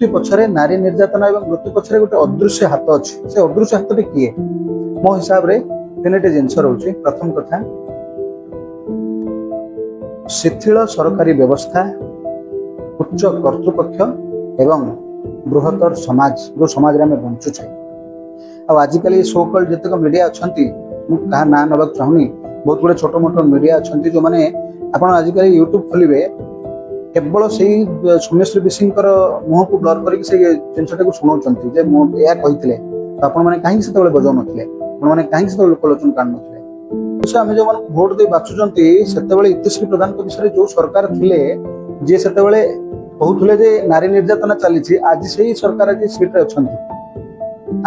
मृत्यु पछरे नारी निर्यातना और मृत्यु पछरे गोटे अदृश्य हाथ अच्छे से अदृश्य हाथ किए मो हिसाब रे तीनटी जिनस रोचे। प्रथम कथा शिथिल सरकारी व्यवस्था, उच्च कर्तृपक्ष एवं बृहत्तर समाज जो समाज में बंचुचे। आजिकल सो कल्ड जितक मीडिया अच्छा क्या ना नवा चाहूनी बहुत गुड़े छोट मोट मीडिया अच्छा जो मैंने आजिकल यूट्यूब खोलिए केवल से सौम्यश्री विषय मुह को ब्लर कर जिनटा को शुणाऊँ कही आपने कहीं से बजाऊ नी आपने कहीं से लोकलोचन काढ़ ना आम जो भोट दे बाछुंट से इतिश्री प्रधान विषय जो सरकार थे जी से कहते जे नारी निर्यातना चली आज से ही सरकार आज सीट अच्छा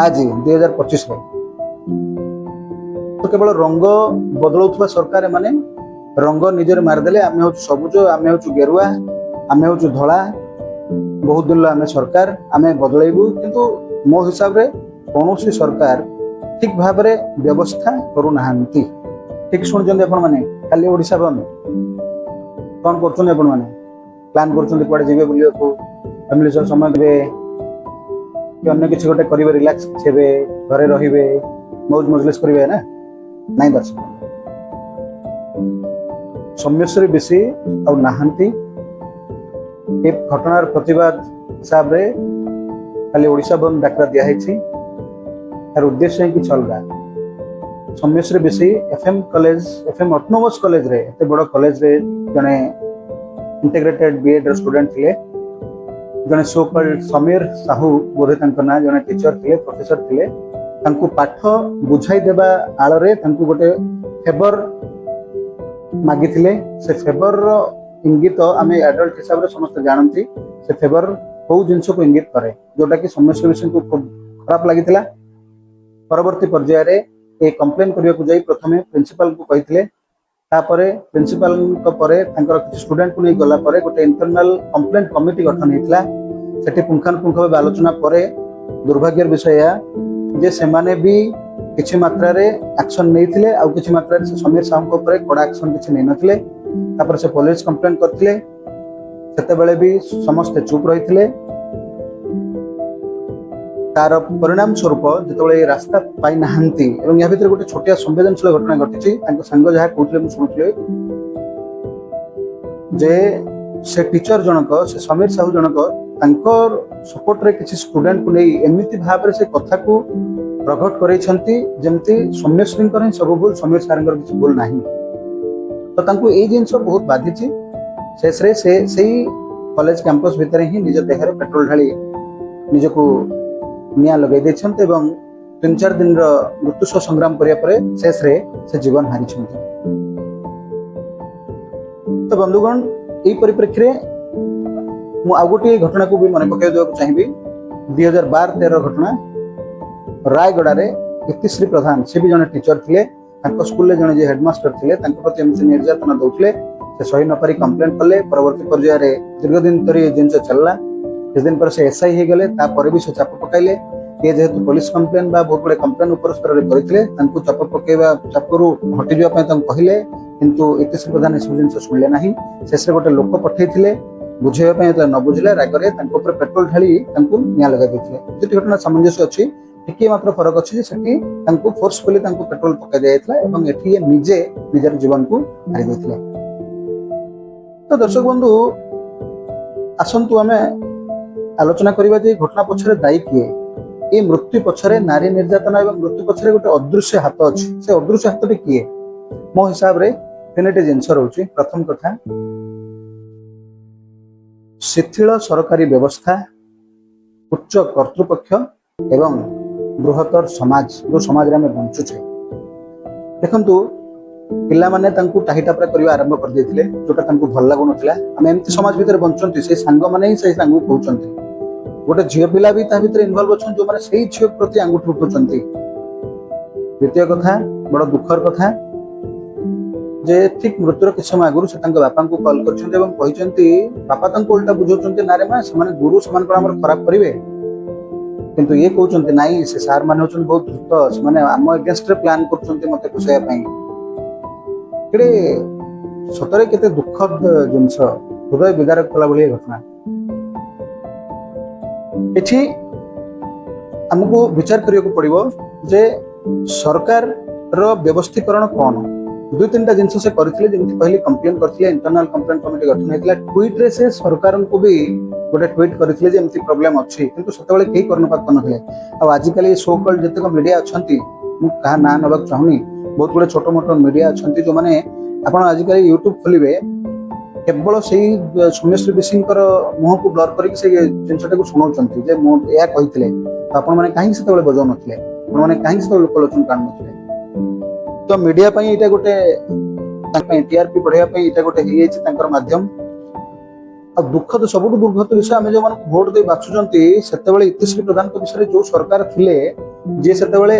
आज 2025 तो केवल रंग बदलाउथबा सरकार माने रंग निजर मारदेले आमे हूँ सबुज आमे हूँ गेरुआ आमे हूँ धला बहुत दिन आमे सरकार आमे बदलैबू किंतु मो हिसाब रे कौन सरकार ठीक भाव में व्यवस्था करू नाहंती। ठीक शुणुचंदी आपण माने खाली ओडिशा बंद कौन करछन आपण माने प्लान करछन कुआडे जेबे बुलियो को फैमिली सह समय देबे कि अन्य किसी गोटे करिवे रिलैक्स छेबे घरे रहिबे मौज मजलिस करिवे ना नहीं दर्शक सौम्यश्री बेसी आ नाहंती ए घटनार प्रतिवाद हिसाब रे खाली ओडिशा बंद डाकरा दिया है तार उद्देश्य है कि चलगा सौम्यश्री बेसी FM college FM autonomous college रे एते बड़ कॉलेज रे जने इंटीग्रेटेड बीएड स्टूडेंट थे जने सो कॉल्ड समीर साहू बोधे तंक ना जने टीचर थे प्रोफेसर थे तांकु पाठ बुझाई देबा आଳରେ तांकु गोटे फेवर मागी थिले से फेवर रो इंगित आमे एडल्ट हिसाब रे समस्त जानती से फेवर बहु जिनस को इंगित करे जोटा कि सौम्यश्री विषय को खूब खराब लागिथिला। परवर्ती पर्याय रे ए कंप्लेन करिया को जाई प्रथमे प्रिंसिपल को कहिथिले तापरे प्रिंसिपल को परे तांकर किछ स्टूडेंट को नै गला परे गोटे इंटरनल कंप्लेंट कमिटी गठन हेतला सेठी पुंखानुपुंख भाव आलोचना परे दुर्भाग्यर विषय जे सेमाने भी किछि मात्रा रे एक्शन नैथिले आ किछि मात्रा रे समीर साहू को परे कड़ा एक्शन किछि नै नथिले तापर से पुलिस कंप्लेंट करथिले सेते बेले भी समस्त चुप रहिथिले। तार परिणाम स्वरूप जिते रास्ता पाई नाहंती एवं या भितर गोटे छोटिया संवेदनशील घटना घटी सांग जहाँ कहते मुझे शुणुली जे से टीचर जनक से समीर साहू जनक तांकर सपोर्ट रे किसी स्टूडेंट को नहीं एमती भाव से कथा को प्रकट करैछंती जेमती सौम्यश्री सब भूल समीर सार किसी भूल नहीं तो तांको ए जिनस बहुत बाधिची शेष रे से कॉलेज कैंपस भितर ही निज देहरे पेट्रोल ढाली निजको निया लगे देछंते एवं 3-4 दिन मृत्यु सह संग्राम करिया परे शेष रे से जीवन हारिछंती। तो बंधुगण एई परिप्रेक्षी रे मु आ गोटे घटना को भी मन पकाई देବାକୁ चाहिबी 2012-13 घटना रायगड़ा रे इतिश्री प्रधान से भी जने टीचर थिले तांको स्कूल ले जने जे हेडमास्टर थिले तांको प्रति एमसी निर्यातना दउथिले से सही न पारी कंप्लेंट कले परवर्ती पर्याय रे दीर्घ दिन तरी जिनस चलला किछ दिन पर से एसआई हे गले ता पर भी से चाप पकाइले ये जेहेतु पुलिस कंप्लेन बा बहुत बड़े कंप्लेन ऊपर स्तर रे करथिले तांको चाप पकाइबा चापरू हटि जिया पय तांको कहिले किंतु इतिश्री प्रधान ए सब जिनस सुनले नाही शेष रे गोटे लोक पठैथिले बुझेबा पय त न बुझले रागरे तांको ऊपर पेट्रोल ढाली तांको निया लगा देथिले जेति घटना सामंजस्य अछि टिके मात्र फरक अछि जे सेठी तांको फोर्सफुली तांको पेट्रोल पकाइ दियाइतला एवं एठी ये निजे निजर जीवन को हारि देथिले। तो दर्शक बंधु आसंतु आमे आलोचना करिबा जे घटना पछरे दायी किए ए मृत्यु पछरे नारी निर्यातना एवं मृत्यु पछरे गोटे अदृश्य हाथ अछि से अदृश्य हाथ किए मो हिसाब रे तीनटी जिनस रोचे। प्रथम कथा शिथिल सरकारी व्यवस्था, उच्च कर्तृपक्ष एवं बृहत्तर समाज जो समाज में बंचुचे। देखंतु पिला माने तांकु टाहिटापरा करबा आरंभ कर देथिले जोटा तांकु भल लागु नथिला हम एमती समाज भीतर बंचंती से सांग माने ही से सांगु कहउचंती गोटे झियो पिला भी ता भीतर इन्वॉल्व अछन जो माने सेही झियो प्रति आंगुठी उठुचंती। द्वितीय कथा बड़ दुखर कथा जे ठीक मृत्युर किछ समय आगुरु से तांको बापा को कॉल करछन्ते एवं कहिचंती बापा तांको उल्टा बुझौचंती नारे मा से माने गुरु समान को हमर खराब करिवे किंतु ये कहउचंती नाही से सार माने होचन बहुत धूर्त से माने हम अगेंस्ट रे प्लान करछन्ते मते कुसाया पई केड़े सतरे केते दुखद जिंस हृदय विदारक कला भली घटना। एठी हमको विचार करिया पड़ो जे सरकार रो व्यवस्थीकरण कौन दुई तीन टा जिनस से करथिले जेमति पहले कंप्लेन करथिले इंटरनल कंप्लेन कमिटी गठन हेतला ट्वीट रे से सरकार को भी गोटे ट्वीट करथिले जे एमति प्रॉब्लम अछि किंतु सेतेबेले केही करन पात नथिले आ आजि काली सो कॉल्ड जते को मीडिया अछंती मु कहा ना नबक चाहुनी बहुत गुड़े छोट मोट मीडिया अछंती जो माने आपण आजि काली यूट्यूब खोलिबे केवल से सौम्यश्री विषीकर मुह को ब्लर करके से जिनटा को शुणाऊँ जे मु या कही आपण मैंने कहीं से बजाऊ नथिले आपण मैंने कहीं से लोकलोचन कान नथिले तो मीडिया पई एटा गोटे टीआरपी बढ़ाया पई एटा गोटे हे अछि तांकर माध्यम आ दुखद सबुठ दुर्गत विषय आम जो भोट दे बाछुचंती सेतेबेले इतिश्री प्रधान विषय जो सरकार थिले जे सेतेबेले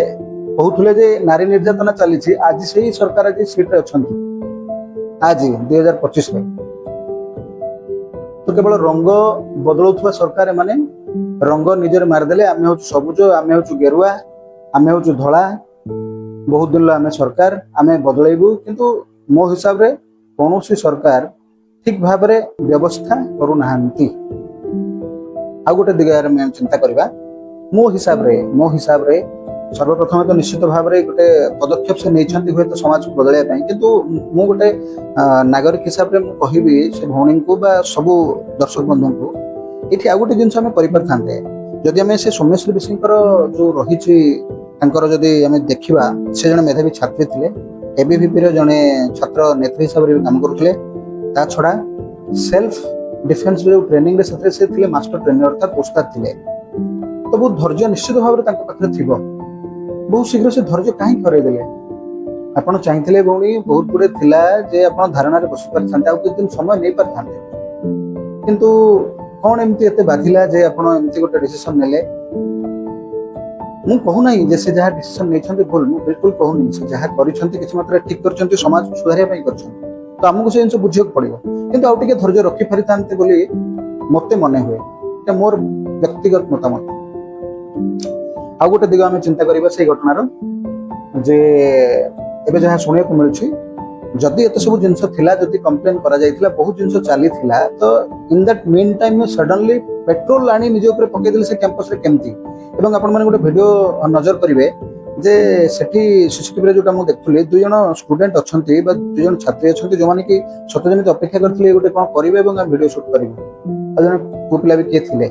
कहउथले जे नारी निर्यातना चली आज से सरकार आज सीट रे अछंती आज 2025 में तो केवल रंग बदलुवा सरकार माने रंग निजर मारदेले आमे हूँ सबुज आमे हूँ गेरुआ आमे हूँ धला बहुत दिन आमे सरकार आमे बदलैबू किंतु मो हिसाब रे कौन सरकार ठीक भाव रे व्यवस्था करू नाहंती आ गोटे दिगार में चिंता करबा मो हिसाब रे सर्वप्रथम तो निश्चित भाव रे गोटे पदक्षेप से नहीं हुए तो समाज को बदलैया किंतु मु गोटे नागरिक हिसाब रे मु कहिबी से भौणी को बा सबु दर्शक बंधु को ये आ गोटे जिन करते जदि आम से सौम्यश्री विषीकर जो रही जदि आम देखा से जन मेधावी छात्री थे एबीवीपी जड़े छात्र नेत्री हिसाब से काम करुले ता छड़ा सेल्फ डिफेन्स जो ट्रेनिंग से मास्टर ट्रेनर अर्थात उस्ताद थे तो बहुत धैर्य निश्चित भाव में थी बहुत शीघ्र से धैर्य कहीं करदेले आपड़ चाहिए भौणी बहुत गुड़े थिला जे आप धारणा बसी पारिथांते कुछ दिन समय नहीं पारिथांते किंतु कौन एमती एते बाधिला जे आपण एमती गोटे डिसीजन नेले मु कहूना जे से जहाँ डिसीजन नहीं भूल मु बिल्कुल कहूनी से जहाँ करिसेंती किछि मात्रा ठीक करछंती समाज सुधारिया पई करछंती तो हमको से जिन बुझियो पड़िबो किंतु आउ टिके धैर्य रखि पारिथांते बोली मते मने हुए एटा मोर व्यक्तिगत मतामत आ गोटे दिग आम चिंता करवा से घटनार जे एबे जहाँ शुणा को मिलूँ जदि एत सब जिन जदि कंप्लेन करा जायतिला बहुत जिन चली तो इन दैट मीन टाइम में सडनली पेट्रोल आनी निज ऊपर पकईदेले से कैंपस रे केमती एवं आपण माने गोटे वीडियो नजर करिवे जे सेठी सीसीटीवी जोटा मु देखुली दुई जन स्टूडेंट अछंती बा दुई जन छात्री अछंती जो माने कि सत जमित अपेक्षा करथिले गोटे कोन करिवे एवं वीडियो शूट करिवे आ जन पु पिला भी के थिले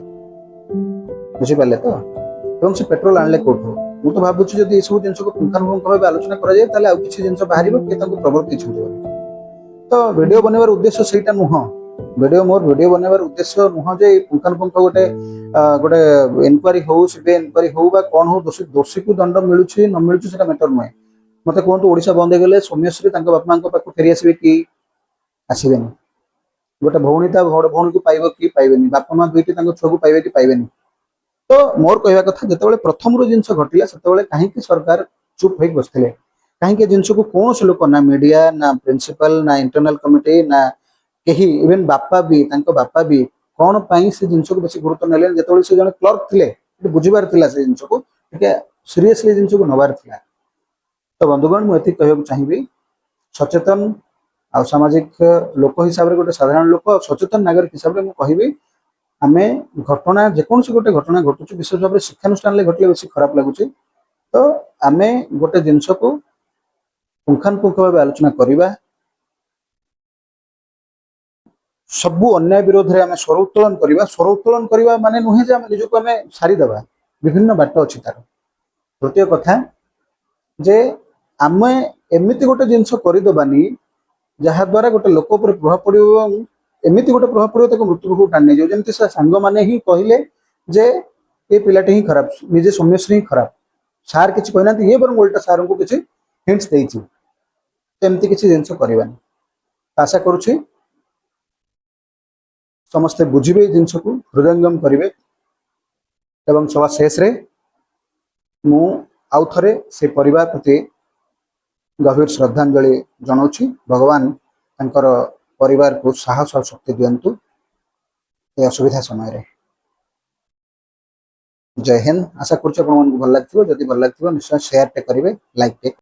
बुझि पाले तो एवं से पेट्रोल आणले कोठो मु तो भाबुछि जदि ए सब जिंस को पुंखानुपुंख भाव आलोचना करा जाय ताले आ किछि जिंस बाहरिबो के ताको प्रवृत्ति छुंदिबो तो वीडियो बनेबार उद्देश्य सेटा नुह वीडियो बनेबार उद्देश्य नुह जे पुंखानुपुंख गोटे गोटे इनक्वारी हो सीबीआई इनक्वारी हो बा कोन हो दोषी को दंड मिलुछि न मिलुछि सेटा मैटर नुहे मते कहंतु ओडिशा बंद हे गेले सौम्यश्री तांका बापा मां को पाखु फेरि आसीबे कि आसीबेनी गोटे भौणी ता बड़ भौणी को पाइबो कि पाइबेनी बापा मां दुइटी तांका छुआ को पाइबे कि पाइबेनी तो मोर कहवा कथा जिते प्रथम जिनस घटला से कहीं सरकार चुप हो बसते कहीं जिनस को कौन से लोक ना मीडिया ना प्रिंसिपल ना इंटरनल कमिटी ना कहीं इवेन बापा भी कौन पाई से जिनस को बेसी गुरुत्व नेले जो से जन क्लर्क थे बुझीबार से जिनस को सीरियसली जिनस को नबार था तो बंधुगण मुझे कहूँ चाहिए सचेतन आ सामाजिक लोक हिसाब से गोटे साधारण लोक सचेतन नागरिक हिसाब से मुझे आमे घटना जेकोसी गोटे घटना घटुच विशेष भाव में शिक्षानुष्ठान घटले बेसी खराब लगुच तो आमे गोटे जिनस को पुंखानुपुंख भाव आलोचना करवा सबु अन्याय विरोध में आम स्वर उत्तोलन करवा माने नुहे जे आम निजको आम सारीदेवा विभिन्न बाट अच्छी तार तृतीय कथा जे आम एमती गोटे जिनस करदेबानी जहाद्वारा गोटे लोक पर प्रभाव पड़ो एमती गोटे प्रभाव पड़ो मृत्यु को टाणी जाओ जमी सांग मैंने ही कहले जे ये पिलाटी ही खराब निजे सौम्यश्री ही खराब सार किसी कहना ये बरम उल्टा सार को किसी हिंट्स देती एमती किसी जिनस करवानी आशा करुच्ची समस्ते बुझे जिनस को हृदयंगम करेंगे एवं सभा शेष रे मु आउ थे से परिवार प्रति गभीर श्रद्धांजलि जनाऊँगी भगवान तांकर परिवार को साहस और शक्ति दिंतु ये असुविधा समय रे जय हिंद आशा करुच्ची भल लगे जदि भल लगे निश्चय शेयर टे करेंगे लाइक टे